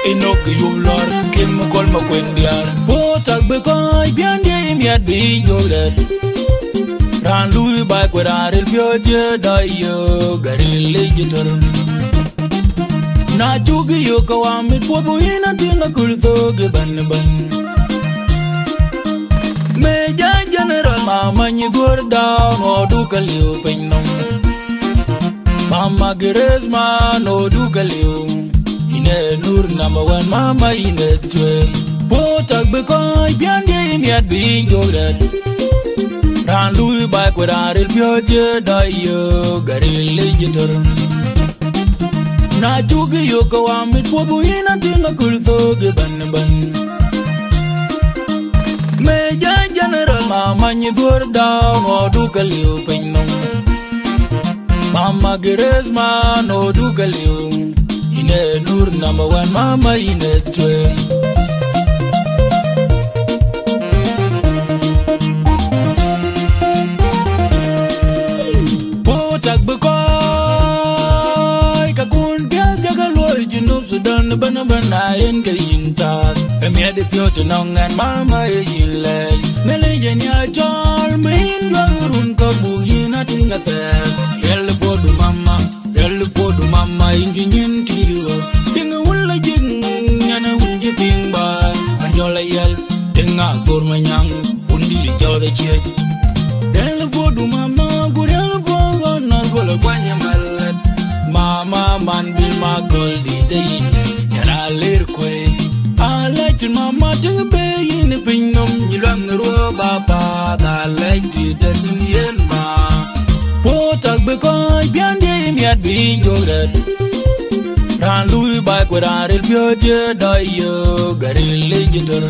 Inok yung lor, kim mo kol mo kwendiar. Potag bekoy, biyan di miat bi jodet. Ran lui bai kweraril pyoje dayo, garil legitor. Na chugi yo kawamit, pobo ina tinga kulto geban ban. Meja general mama nyi down, odu kaliu penyong. Mama geresma, odu kaliu. Ine nur number one, mama ine twin. Potag bekoy, biyan di miat bi jodet. Ran lui bai kweraril pyoje dayo, garil legitor. Na chugi yo kawamit, pobo ina tinga kulto geban ban. Meja general mama nyi down, odu kaliu penyong. Mama geresma, odu kaliu. Ine nur number one, mama ine twin. Potag bekoy, kakun pia jagaloi junub Sudan bana en kayintak. Emiade pyote nongan mama yilay. Melejen ya chol main lagurun kabuhin ating atel. El podu mama injinin tiyo. Tinga wala jing yana unji pingba. Anjola yel tinga gormanyang undi di jode chie. El podu mama gurel pogo nal bola kwanya malat. Mama man bil ma goldi dayin yana lir kwe. Alajin mama tinga bayin pinom nilang ruwa baba. Alajin dayin yen ma. Potag bekoy biyan di miat bi jodet. Ran lui bai kweraril pyoje dayo, garil legitor.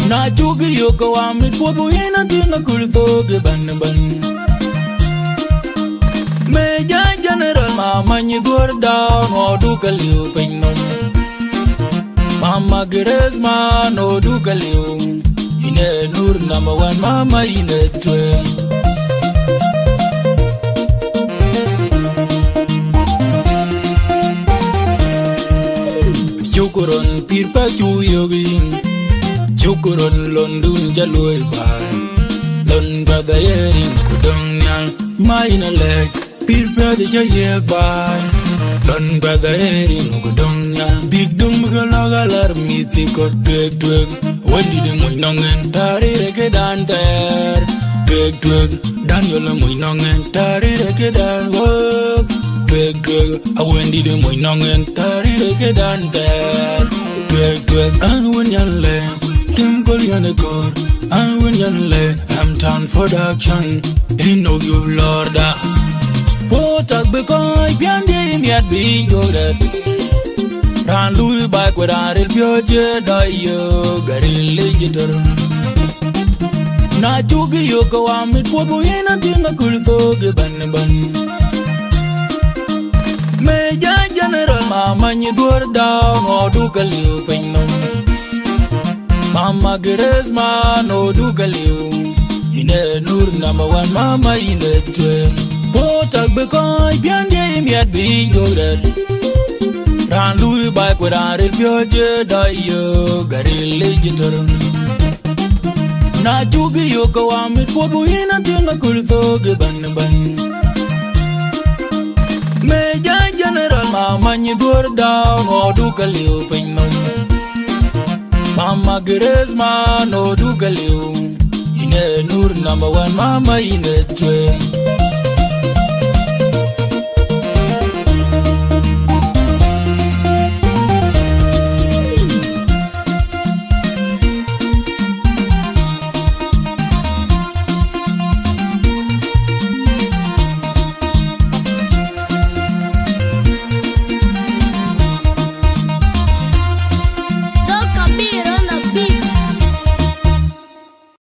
Na chugi yo kawamit, pobo ina tinga kulto geban ban. Meja general mama nyi down, odu kaliu penyong. Mama geresma, odu kaliu. Ine nur number one, mama ine twin. Chukuron pirpa chuyogin. Chukuron londun jaloi bai. Lon bagayerin kudongnyal maina lek. Pirpa de jayek bai. Lon bagayerin kudongnyal. Big dum galagalar miti kot tweg. Wadi de muy nongen tari reke danter. Tweg. Daniel muy nongen tari reke dan wog. Tweg. Awendi de muy nongen tari reke danter. Tweg. Anwen yanle. Kim kol yanekor. Anwen yanle. I'm town production. Ino you lorda. Potag bekoy biyan di miat bi jodet. Ran lui bai kweraril pyoje dayo, garil legitor. Na chugi yo kawamit, pobo ina tinga kulto geban ban. Meja general mama nyi down, odu kaliu penyong. Mama geresma, odu kaliu. Ine nur number one, mama ine twin. Potag bekoy biyan di miat bi jodet. Ran lui bai kweraril pyoje dayo, garil legitor. Na chugi yo kawamit, pobo ina tinga kulto geban ban. Meja general mama nyi down, odu kaliu penyong. Mama geresma, odu kaliu. Ine nur number one, mama ine twin.